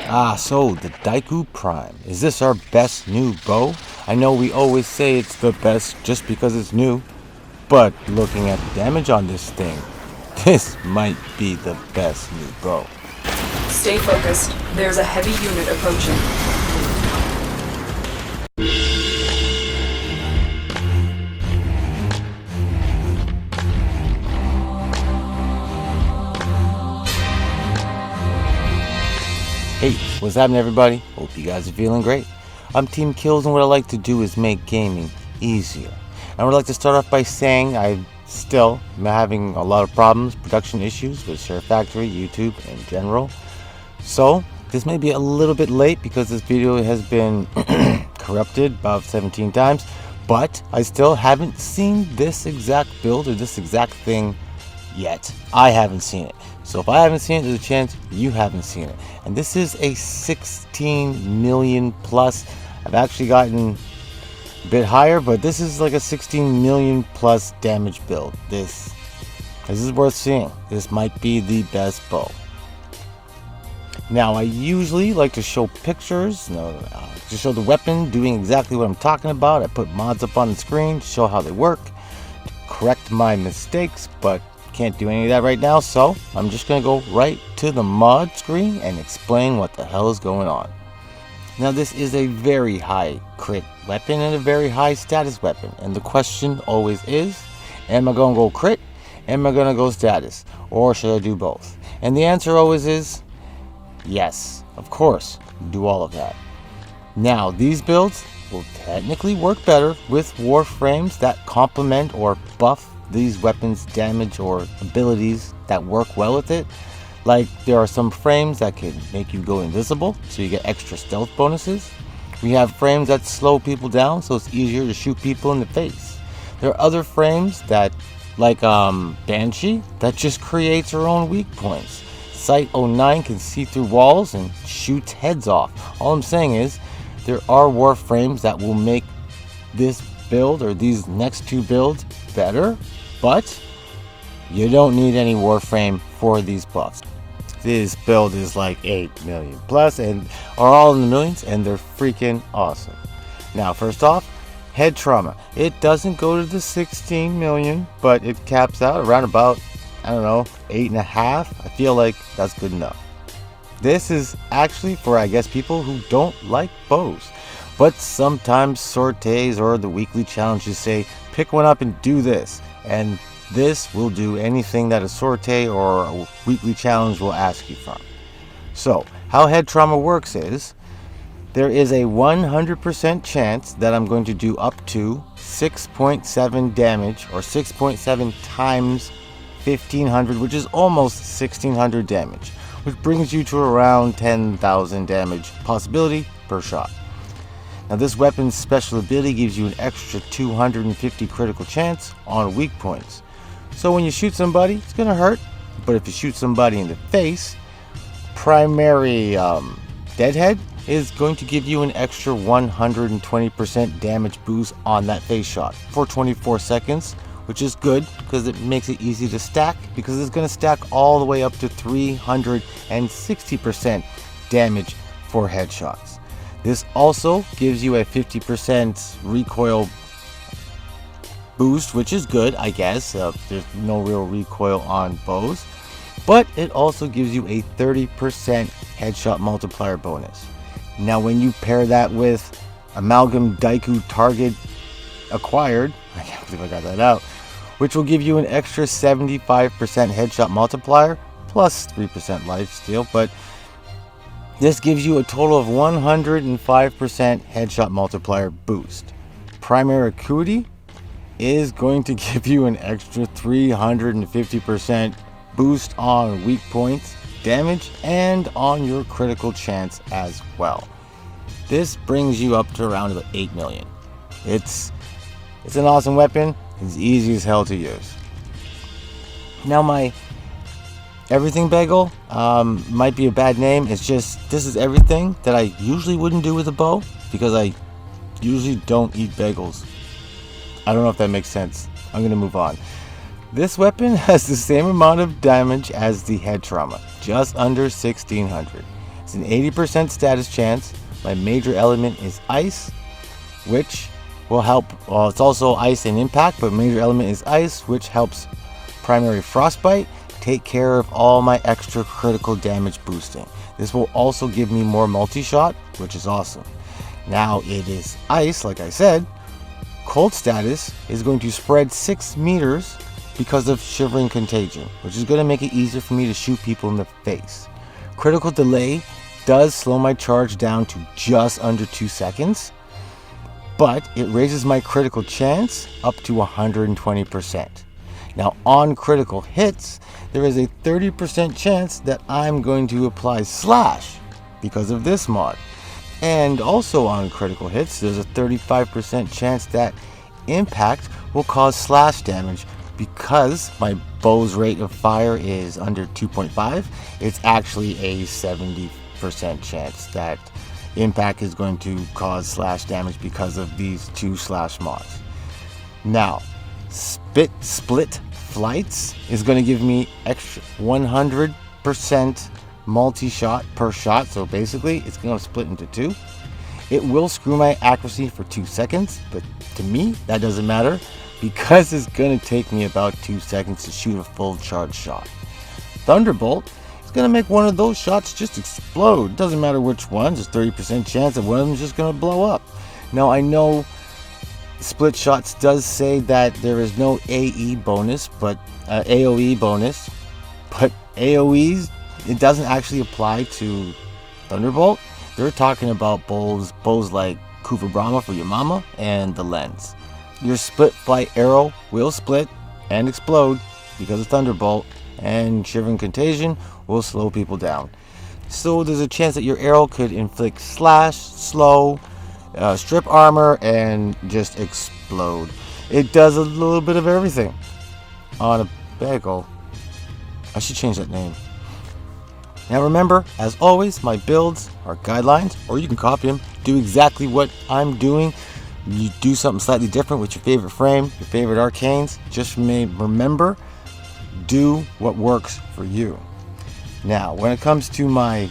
So the Daikyu Prime. Is this our best new bow? I know we always say it's the best just because it's new, but looking at the damage on this thing, this might be the best new bow. Stay focused. There's a heavy unit approaching. Hey, what's happening everybody? Hope you guys are feeling great. I'm Team Kills, and what I like to do is make gaming easier. And I would like to start off by saying I still am having a lot of problems, production issues with Share Factory, YouTube in general. So this may be a little bit late because this video has been corrupted about 17 times, but I still haven't seen this exact build or this exact thing yet. I haven't seen it. So if I haven't seen it, there's a chance you haven't seen it. And this is a 16 million plus. I've actually gotten a bit higher, but this is like a 16 million plus damage build. This is worth seeing. This might be the best bow. Now I usually like to show pictures, to show the weapon doing exactly what I'm talking about. I put mods up on the screen to show how they work, to correct my mistakes, but can't do any of that right now, so I'm just gonna go right to the mod screen and explain what the hell is going on. Now this is a very high crit weapon and a very high status weapon, and the question always is, am I gonna go crit? Am I gonna go status? Or should I do both? And the answer always is yes, of course, do all of that. Now these builds will technically work better with warframes that complement or buff these weapons' damage or abilities that work well with it. Like there are some frames that can make you go invisible, so you get extra stealth bonuses. We have frames that slow people down, so it's easier to shoot people in the face. There are other frames that, like Banshee, that just creates her own weak points. Sight 09 can see through walls and shoots heads off. All I'm saying is there are warframes that will make this build or these next two builds better, but you don't need any warframe for these buffs. This build is like 8 million plus and are all in the millions, and they're freaking awesome. Now first off, head trauma. It doesn't go to the 16 million, but it caps out around about, I don't know, 8.5. I feel like that's good enough. This is actually for, I guess, people who don't like bows, but sometimes sorties or the weekly challenges say pick one up and do this, and this will do anything that a sortie or a weekly challenge will ask you from. So how head trauma works is there is a 100% chance that I'm going to do up to 6.7 damage, or 6.7 times 1500, which is almost 1600 damage, which brings you to around 10,000 damage possibility per shot. Now this weapon's special ability gives you an extra 250 critical chance on weak points. So when you shoot somebody, it's gonna hurt, but if you shoot somebody in the face, primary deadhead is going to give you an extra 120% damage boost on that face shot for 24 seconds, which is good because it makes it easy to stack, because it's gonna stack all the way up to 360% damage for headshots. This also gives you a 50% recoil boost, which is good, I guess. There's no real recoil on bows, but it also gives you a 30% headshot multiplier bonus. Now when you pair that with Amalgam Daikyu Target Acquired, I can't believe I got that out, which will give you an extra 75% headshot multiplier plus 3% lifesteal, but this gives you a total of 105% headshot multiplier boost. Primary acuity is going to give you an extra 350% boost on weak points damage and on your critical chance as well. This brings you up to around 8 million. It's an awesome weapon. It's easy as hell to use. Now my everything bagel might be a bad name. It's just, this is everything that I usually wouldn't do with a bow, because I usually don't eat bagels. I don't know if that makes sense. I'm gonna move on. This weapon has the same amount of damage as the head trauma, just under 1600. It's It's an 80% status chance. My major element is ice, which will help. Well, it's also ice and impact, but major element is ice, which helps primary frostbite take care of all my extra critical damage boosting. This will also give me more multi-shot, which is awesome. Now it is ice, like I said. Cold status is going to spread 6 meters because of shivering contagion, which is going to make it easier for me to shoot people in the face. Critical delay does slow my charge down to just under 2 seconds, but it raises my critical chance up to 120%. Now on critical hits, there is a 30% chance that I'm going to apply slash because of this mod. And also on critical hits, there's a 35% chance that impact will cause slash damage because my bow's rate of fire is under 2.5. It's actually a 70% chance that impact is going to cause slash damage because of these 2 slash mods. Now, split flights is going to give me extra 100% multi-shot per shot, so basically it's going to split into 2. It will screw my accuracy for 2 seconds, but to me that doesn't matter because it's going to take me about 2 seconds to shoot a full charge shot. Thunderbolt is going to make one of those shots just explode. Doesn't matter which one, there's 30% chance that one of them is just going to blow up. Now I know Split Shots does say that there is no AE bonus, but AoE bonus, but AoEs, it doesn't actually apply to Thunderbolt. They're talking about bows like Kuva Brahma for your mama and the lens. Your split flight arrow will split and explode because of Thunderbolt, and Shivering Contagion will slow people down. So there's a chance that your arrow could inflict slash, slow, strip armor, and just explode. It does a little bit of everything on a Bagel. I should change that name. Now remember, as always, my builds are guidelines, or you can copy them. Do exactly what I'm doing. You do something slightly different with your favorite frame, your favorite arcanes. Just remember, do what works for you. Now, when it comes to my...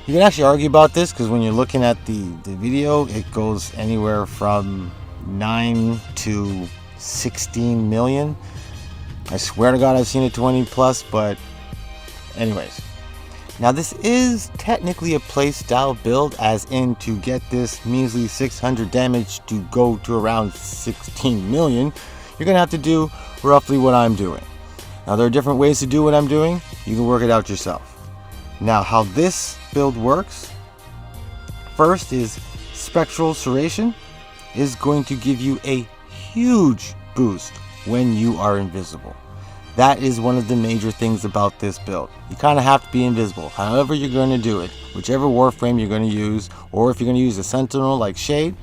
You can actually argue about this, because when you're looking at the video, it goes anywhere from 9 to 16 million. I swear to God I've seen a 20 plus, but anyways. Now this is technically a playstyle build, as in to get this measly 600 damage to go to around 16 million, you're going to have to do roughly what I'm doing. Now there are different ways to do what I'm doing. You can work it out yourself. Now how this build works, first is Spectral Serration is going to give you a huge boost when you are invisible. That is one of the major things about this build. You kind of have to be invisible. However you're going to do it, whichever warframe you're going to use, or if you're going to use a sentinel like Shade,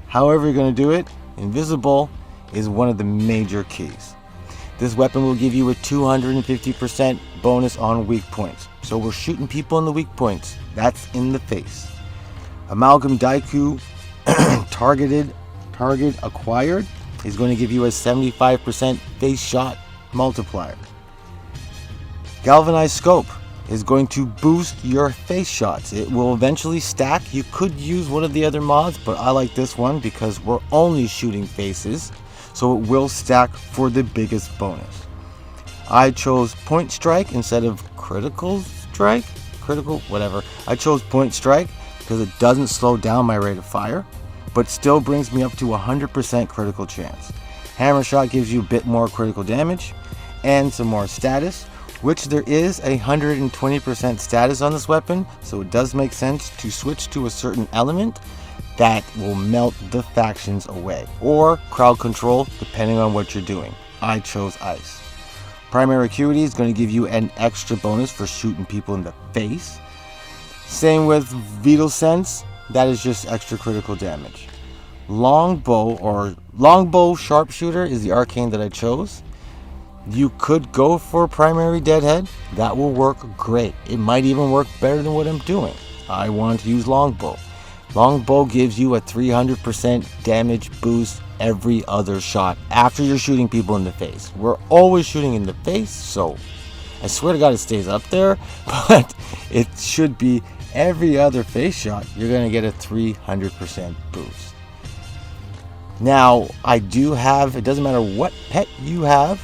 however you're going to do it, invisible is one of the major keys. This weapon will give you a 250% bonus on weak points. So we're shooting people in the weak points. That's in the face. Amalgam Daikyu target acquired is going to give you a 75% face shot multiplier. Galvanized Scope is going to boost your face shots. It will eventually stack. You could use one of the other mods, but I like this one because we're only shooting faces, so it will stack for the biggest bonus. I chose Point Strike instead of Critical Strike. Whatever. I chose Point Strike because it doesn't slow down my rate of fire, but still brings me up to 100% critical chance. Hammer Shot gives you a bit more critical damage and some more status, which there is a 120% status on this weapon, so it does make sense to switch to a certain element that will melt the factions away, or crowd control depending on what you're doing. I chose Ice. Primary Acuity is going to give you an extra bonus for shooting people in the face. Same with Vital Sense, that is just extra critical damage. Longbow Sharpshooter is the arcane that I chose. You could go for Primary Deadhead. That will work great. It might even work better than what I'm doing. I want to use Longbow. Longbow gives you a 300% damage boost every other shot after you're shooting people in the face. We're always shooting in the face, so I swear to God it stays up there, but it should be every other face shot, you're going to get a 300% boost. Now, I do have, it doesn't matter what pet you have,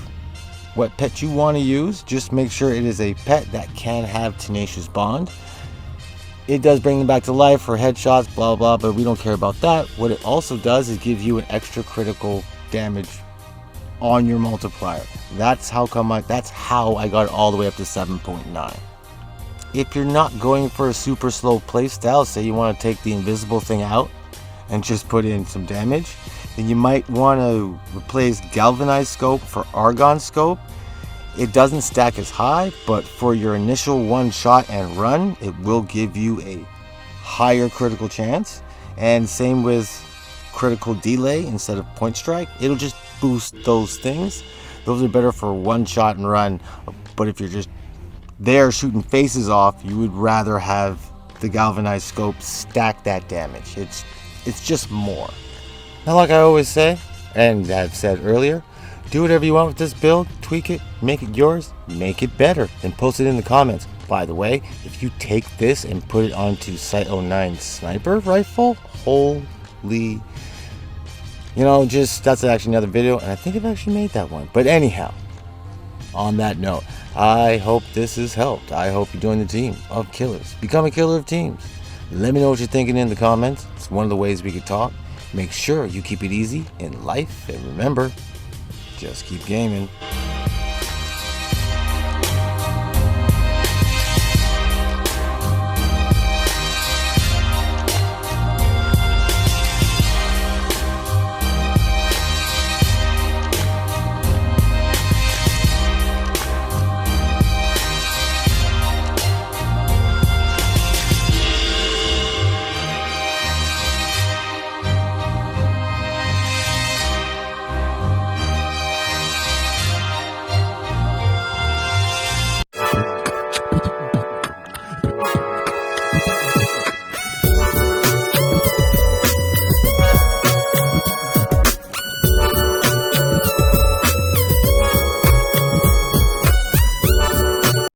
what pet you want to use, just make sure it is a pet that can have Tenacious Bond. It does bring them back to life for headshots, blah, blah, but we don't care about that. What it also does is give you an extra critical damage on your multiplier. That's how I got it all the way up to 7.9. If you're not going for a super slow playstyle, say you want to take the invisible thing out and just put in some damage, then you might want to replace Galvanized Scope for Argon Scope. It doesn't stack as high, but for your initial one shot and run, it will give you a higher critical chance. And same with critical delay instead of point strike. It'll just boost those things. Those are better for one shot and run, but if you're just there shooting faces off, you would rather have the Galvanized Scope stack that damage. It's just more. Now, like I always say, and I've said earlier, do whatever you want with this build, tweak it, make it yours, make it better, and post it in the comments. By the way, if you take this and put it onto Sight 09 sniper rifle, holy, that's actually another video, and I think I've actually made that one. But anyhow, on that note, I hope this has helped. I hope you join the team of killers. Become a killer of teams. Let me know what you're thinking in the comments. It's one of the ways we could talk. Make sure you keep it easy in life, and remember, just keep gaming.